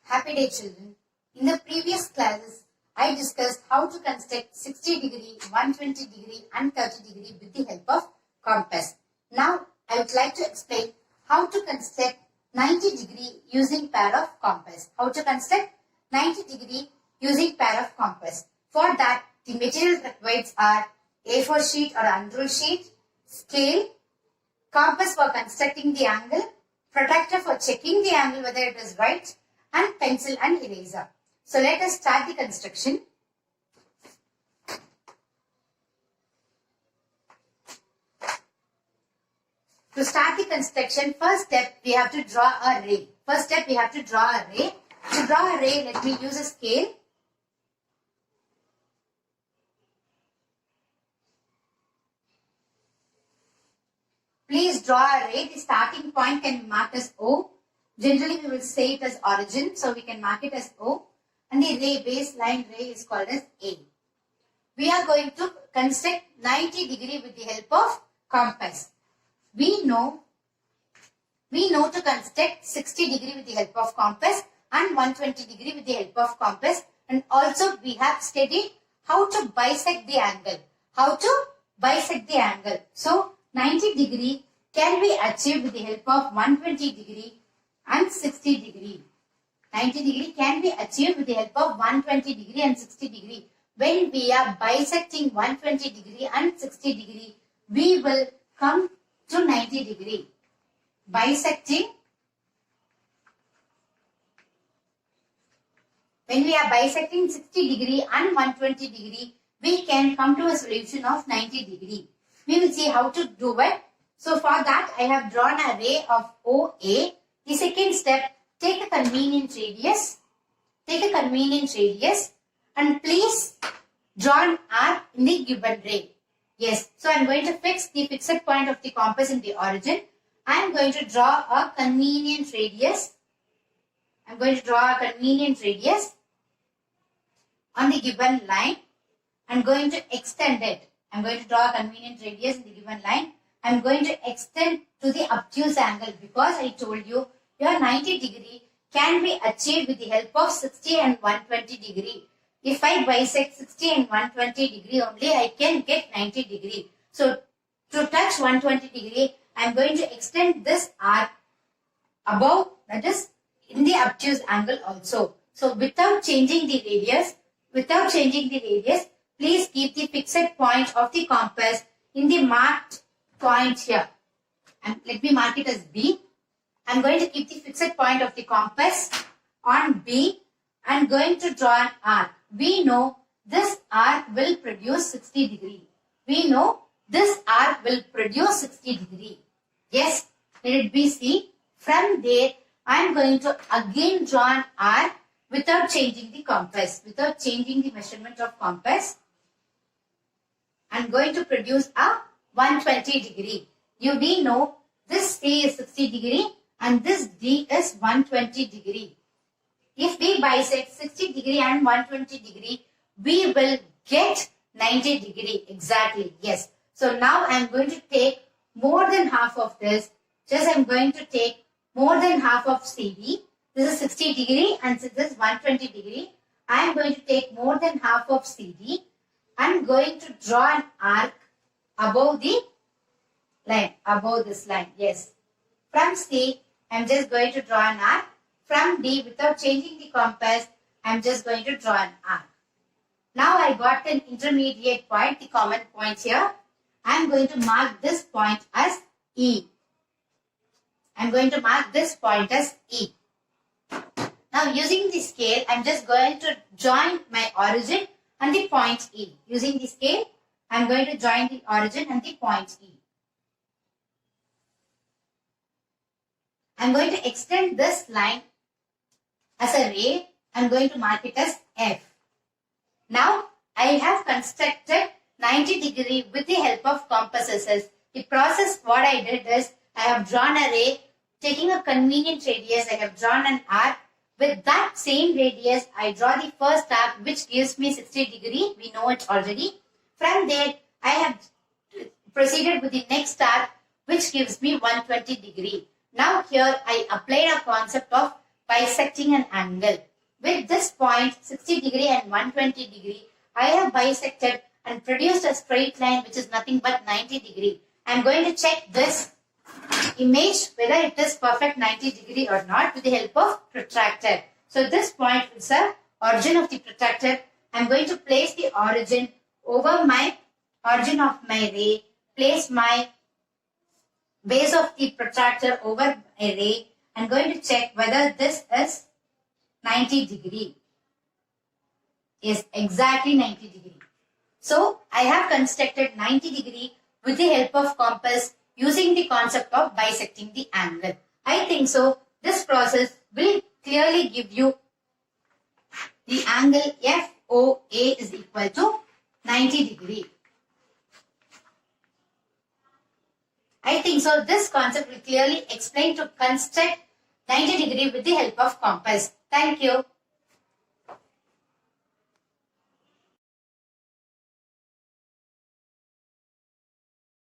Happy day, children. In the previous classes, I discussed how to construct 60 degree, 120 degree and 30 degree with the help of compass. Now, I would like to explain how to construct 90 degree using pair of compass. How to construct 90 degree using pair of compass. For that, the material required are A4 sheet or unrolled sheet, scale, compass for constructing the angle, protractor for checking the angle whether it is right, and pencil and eraser. So let us start the construction. To start the construction, first step we have to draw a ray. To draw a ray, let me use a scale. Please draw a ray. The starting point can be marked as O. Generally, we will say it as origin, so we can mark it as O. And the ray, baseline ray, is called as A. We are going to construct 90 degree with the help of compass. We know to construct 60 degree with the help of compass and 120 degree with the help of compass. And also, we have studied how to bisect the angle. So, 90 degree can be achieved with the help of 120 degree and 60 degree. 90 degree can be achieved with the help of 120 degree and 60 degree. When we are bisecting 120 degree and 60 degree, we will come to 90 degree. When we are bisecting 60 degree and 120 degree, we can come to a solution of 90 degree. We will see how to do it. So for that, I have drawn a ray of OA. The second step, take a convenient radius. And please draw an arc in the given ray. Yes, so I am going to fix the fixed point of the compass in the origin. I am going to draw a convenient radius. On the given line. I am going to extend it. I am going to draw a convenient radius in the given line. I am going to extend to the obtuse angle because I told you your 90 degree can be achieved with the help of 60 and 120 degree. If I bisect 60 and 120 degree only, I can get 90 degree. So to touch 120 degree, I am going to extend this arc above, that is in the obtuse angle also. So without changing the radius, please keep the fixed point of the compass in the marked point here. And let me mark it as B. I am going to keep the fixed point of the compass on B and going to draw an arc. We know this arc will produce 60 degree. Yes, let it be C. From there, I am going to again draw an arc without changing the compass, without changing the measurement of compass. I am going to produce a 120 degree. We know this C is 60 degree and this D is 120 degree. If we bisect 60 degree and 120 degree, we will get 90 degree exactly. Yes. So now I am going to take more than half of this. I am going to take more than half of CD. This is 60 degree and this is 120 degree. I am going to take more than half of CD. I am going to draw an arc above the line, above this line. Yes. From C, I am just going to draw an arc. From D, without changing the compass, I am just going to draw an arc. Now I got an intermediate point, the common point here. I am going to mark this point as E. Now using the scale, I am just going to join my origin and the point E. Using the scale, I am going to join the origin and the point E. I am going to extend this line as a ray. I am going to mark it as F. Now, I have constructed 90 degree with the help of compasses. The process, what I did is, I have drawn a ray, taking a convenient radius, I have drawn an arc. With that same radius, I draw the first arc which gives me 60 degree. We know it already. From there, I have proceeded with the next arc which gives me 120 degree. Now here I applied a concept of bisecting an angle. With this point 60 degree and 120 degree, I have bisected and produced a straight line which is nothing but 90 degree. I am going to check this image whether it is perfect 90 degree or not with the help of protractor. So this point is the origin of the protractor. I am going to place the origin over my origin of my ray, place my base of the protractor over a ray. I am going to check whether this is 90 degree. Yes, exactly 90 degree. So I have constructed 90 degree with the help of compass using the concept of bisecting the angle. I think so. This process will clearly give you the angle FOA is equal to 90 degree. I think so. This concept will clearly explain to construct 90 degree with the help of compass. Thank you.